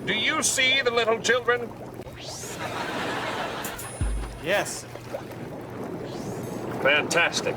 Do you see the little children? Yes. Fantastic.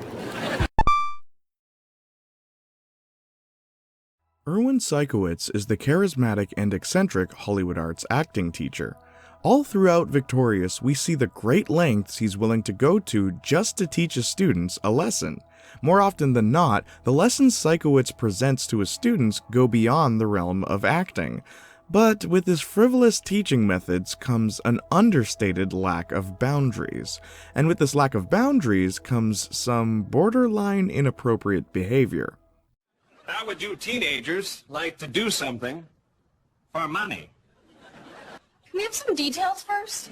Erwin Sikowitz is the charismatic and eccentric Hollywood arts acting teacher. All throughout Victorious, we see the great lengths he's willing to go to just to teach his students a lesson. More often than not, the lessons Sikowitz presents to his students go beyond the realm of acting. But with his frivolous teaching methods comes an understated lack of boundaries. And with this lack of boundaries comes some borderline inappropriate behavior. How would you teenagers like to do something for money? Can we have some details first?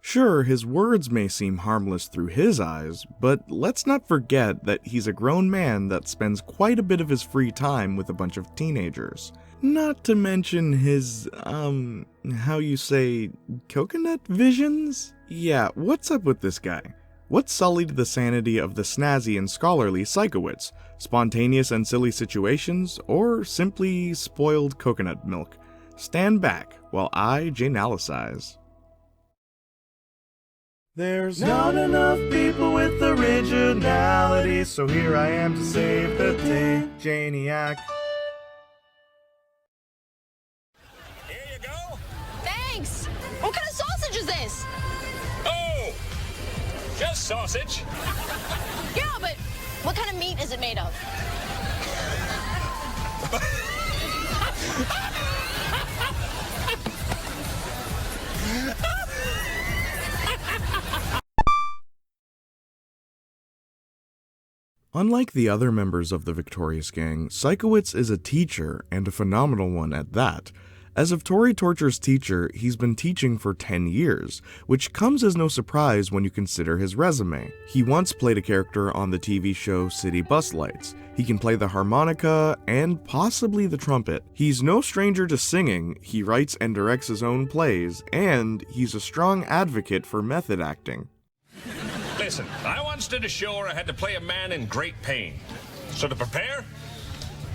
Sure, his words may seem harmless through his eyes, but let's not forget that he's a grown man that spends quite a bit of his free time with a bunch of teenagers. Not to mention his, how you say, coconut visions? Yeah, what's up with this guy? What sullied the sanity of the snazzy and scholarly Sikowitz? Spontaneous and silly situations, or simply spoiled coconut milk? Stand back while I Jaynalysize. There's not enough people with originality, so here I am to save the day, Jayniac. Here you go. Thanks! What kind of sausage is this? Oh, just sausage. Yeah, but what kind of meat is it made of? Unlike the other members of the Victorious gang, Sikowitz is a teacher, and a phenomenal one at that. As of Tory Torture's teacher, he's been teaching for 10 years, which comes as no surprise when you consider his resume. He once played a character on the TV show City Bus Lights. He can play the harmonica and possibly the trumpet. He's no stranger to singing, he writes and directs his own plays, and he's a strong advocate for method acting. Listen, I once did a show where I had to play a man in great pain. So to prepare,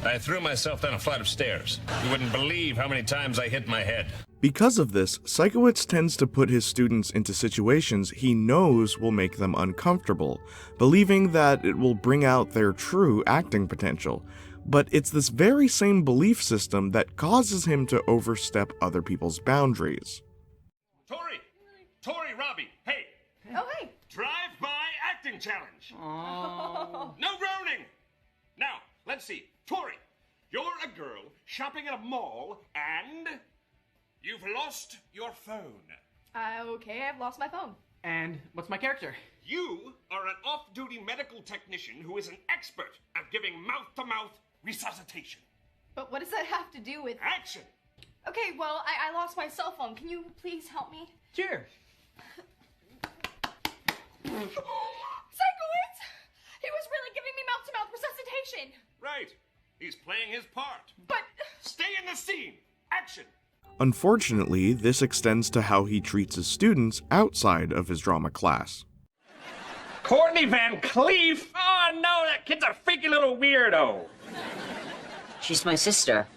I threw myself down a flight of stairs. You wouldn't believe how many times I hit my head. Because of this, Sikowitz tends to put his students into situations he knows will make them uncomfortable, believing that it will bring out their true acting potential. But it's this very same belief system that causes him to overstep other people's boundaries. Tori, Robbie, hey. Oh, hey. Drive-by acting challenge. Oh. No groaning. Now, let's see. Tori, you're a girl shopping at a mall and you've lost your phone. Okay, I've lost my phone. And what's my character? You are an off-duty medical technician who is an expert at giving mouth-to-mouth resuscitation. But what does that have to do with... Action! Okay, well, I lost my cell phone. Can you please help me? Sure. Sikowitz! He was really giving me mouth-to-mouth resuscitation. Right. He's playing his part. But... Stay in the scene. Action! Unfortunately, this extends to how he treats his students outside of his drama class. Courtney Van Cleef? Oh, no, that kid's a freaky little weirdo. She's my sister.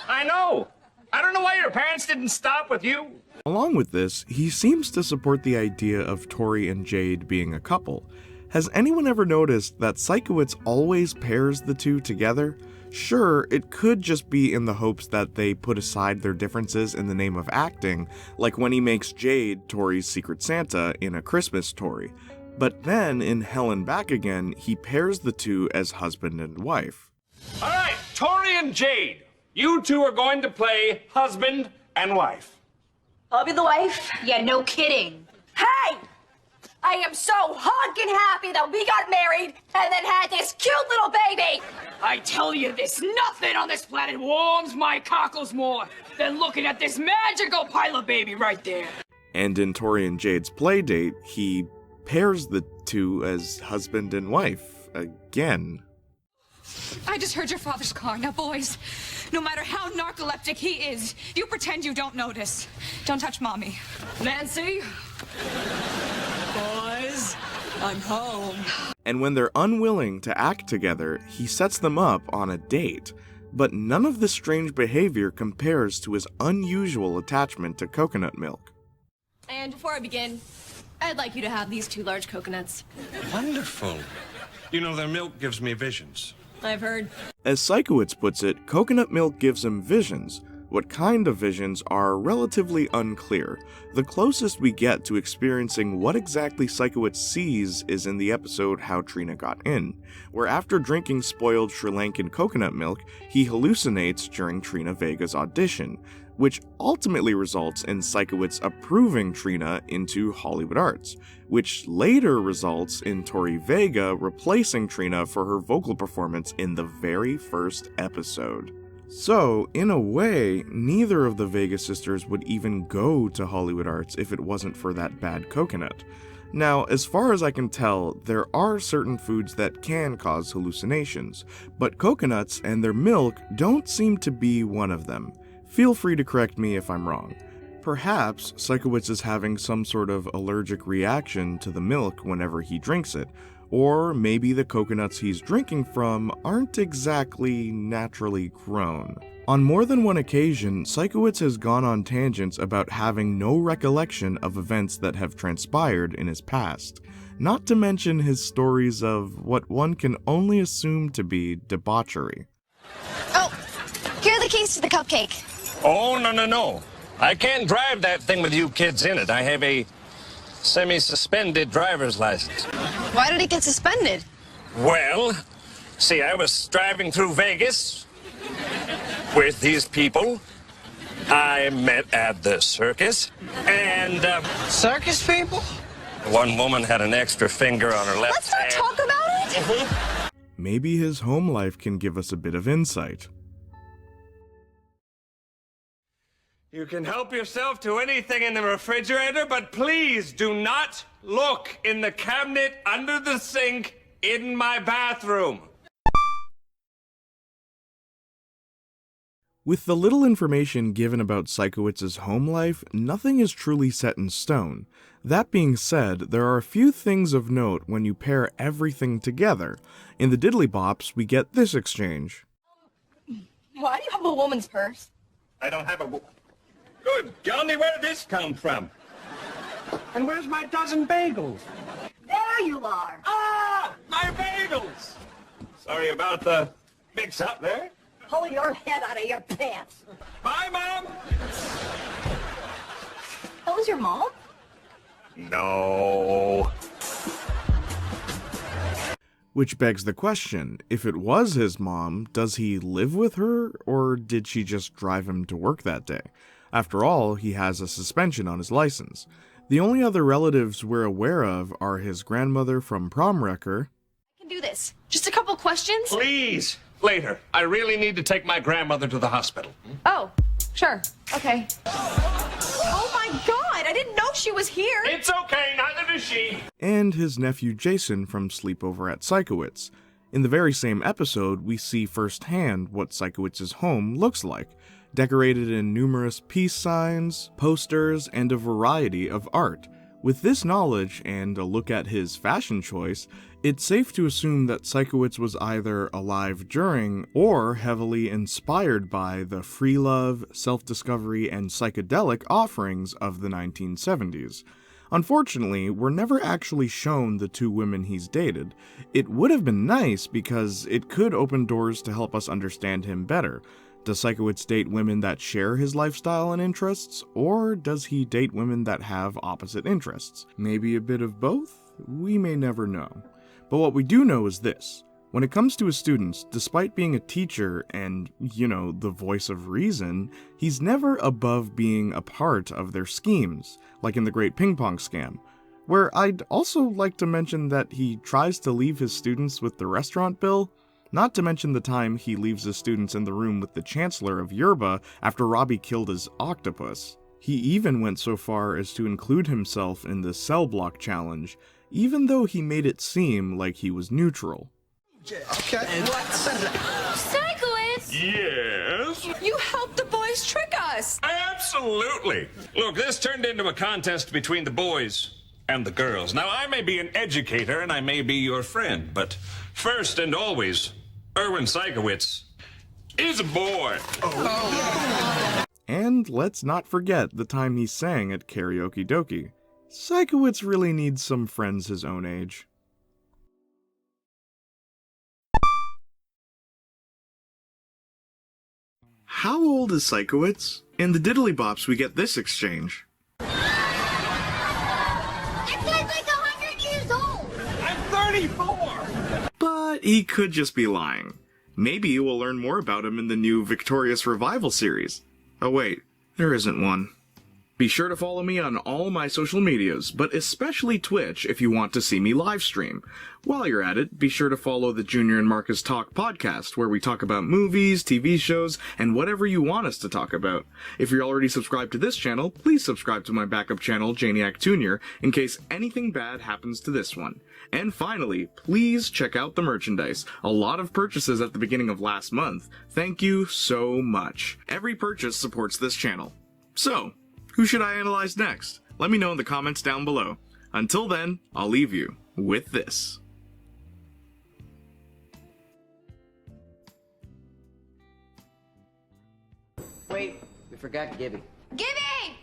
I know. I don't know why your parents didn't stop with you. Along with this, he seems to support the idea of Tori and Jade being a couple. Has anyone ever noticed that Sikowitz always pairs the two together? Sure, it could just be in the hopes that they put aside their differences in the name of acting, like when he makes Jade Tori's Secret Santa in A Christmas Story. But then, in Hell and Back Again, he pairs the two as husband and wife. All right, Tori and Jade, you two are going to play husband and wife. I'll be the wife? Yeah, no kidding. Hey! I am so honkin' happy that we got married and then had this cute little baby! I tell you this, nothing on this planet warms my cockles more than looking at this magical pilot baby right there. And in Tori and Jade's playdate, he pairs the two as husband and wife again. I just heard your father's car. Now, boys, no matter how narcoleptic he is, you pretend you don't notice. Don't touch Mommy. Nancy? Boys, I'm home. And when they're unwilling to act together, he sets them up on a date. But none of this strange behavior compares to his unusual attachment to coconut milk. And before I begin, I'd like you to have these 2 large coconuts. Wonderful. You know, their milk gives me visions. I've heard. As Sikowitz puts it, coconut milk gives him visions. What kind of visions are relatively unclear. The closest we get to experiencing what exactly Sikowitz sees is in the episode How Trina Got In, where after drinking spoiled Sri Lankan coconut milk, he hallucinates during Trina Vega's audition, which ultimately results in Sikowitz approving Trina into Hollywood Arts, which later results in Tori Vega replacing Trina for her vocal performance in the very first episode. So, in a way, neither of the Vega sisters would even go to Hollywood Arts if it wasn't for that bad coconut. Now, as far as I can tell, there are certain foods that can cause hallucinations, but coconuts and their milk don't seem to be one of them. Feel free to correct me if I'm wrong. Perhaps Sikowitz is having some sort of allergic reaction to the milk whenever he drinks it, or maybe the coconuts he's drinking from aren't exactly naturally grown. On more than one occasion, Sikowitz has gone on tangents about having no recollection of events that have transpired in his past, not to mention his stories of what one can only assume to be debauchery. Oh, here are the keys to the cupcake. Oh, no. I can't drive that thing with you kids in it. I have a semi-suspended driver's license. Why did it get suspended? Well, see, I was driving through Vegas with these people I met at the circus, and Circus people? one woman had an extra finger on her left Let's not hand. talk about it. Maybe his home life can give us a bit of insight. You can help yourself to anything in the refrigerator, but please do not look in the cabinet under the sink in my bathroom. With the little information given about Sikowitz's home life, nothing is truly set in stone. That being said, there are a few things of note when you pair everything together. In the Diddly Bops, we get this exchange. Why do you have a woman's purse? I don't have a... Good golly, where did this come from? And where's my dozen bagels? There you are. Ah, my bagels! Sorry about the mix-up there. Pull your head out of your pants. Bye, Mom! That was your mom? No. Which begs the question, if it was his mom, does he live with her, or did she just drive him to work that day? After all, he has a suspension on his license. The only other relatives we're aware of are his grandmother from Prom Wrecker. I can do this. Just a couple questions? Please, later. I really need to take my grandmother to the hospital. Oh, sure. Okay. Oh my god, I didn't know she was here. It's okay, neither does she. And his nephew Jason from Sleepover at Sikowitz. In the very same episode, we see firsthand what Sikowitz's home looks like, decorated in numerous peace signs, posters, and a variety of art. With this knowledge and a look at his fashion choice, it's safe to assume that Sikowitz was either alive during or heavily inspired by the free love, self-discovery, and psychedelic offerings of the 1970s. Unfortunately, we're never actually shown the two women he's dated. It would have been nice because it could open doors to help us understand him better. Does Sikowitz date women that share his lifestyle and interests, or does he date women that have opposite interests? Maybe a bit of both? We may never know. But what we do know is this. When it comes to his students, despite being a teacher and, the voice of reason, he's never above being a part of their schemes, like in the Great Ping Pong Scam, where I'd also like to mention that he tries to leave his students with the restaurant bill. Not to mention the time he leaves his students in the room with the Chancellor of Yerba after Robbie killed his octopus. He even went so far as to include himself in the cell block challenge, even though he made it seem like he was neutral. Okay. Sikowitz! Yes? You helped the boys trick us! Absolutely. Look, this turned into a contest between the boys and the girls. Now, I may be an educator and I may be your friend, but first and always, Erwin Sikowitz, is a boy. And let's not forget the time he sang at Karaoke Dokie. Sikowitz really needs some friends his own age. How old is Sikowitz? In the Diddly Bops we get this exchange. This guy's like 100 years old. I'm 34. But he could just be lying. Maybe we'll learn more about him in the new Victorious Revival series. Oh wait, there isn't one. Be sure to follow me on all my social medias, but especially Twitch if you want to see me live stream. While you're at it, be sure to follow the Junior and Marcus Talk podcast, where we talk about movies, TV shows, and whatever you want us to talk about. If you're already subscribed to this channel, please subscribe to my backup channel, Jayniac Jr., in case anything bad happens to this one. And finally, please check out the merchandise. A lot of purchases at the beginning of last month. Thank you so much. Every purchase supports this channel. So, who should I analyze next? Let me know in the comments down below. Until then, I'll leave you with this. Wait, we forgot Gibby. Gibby!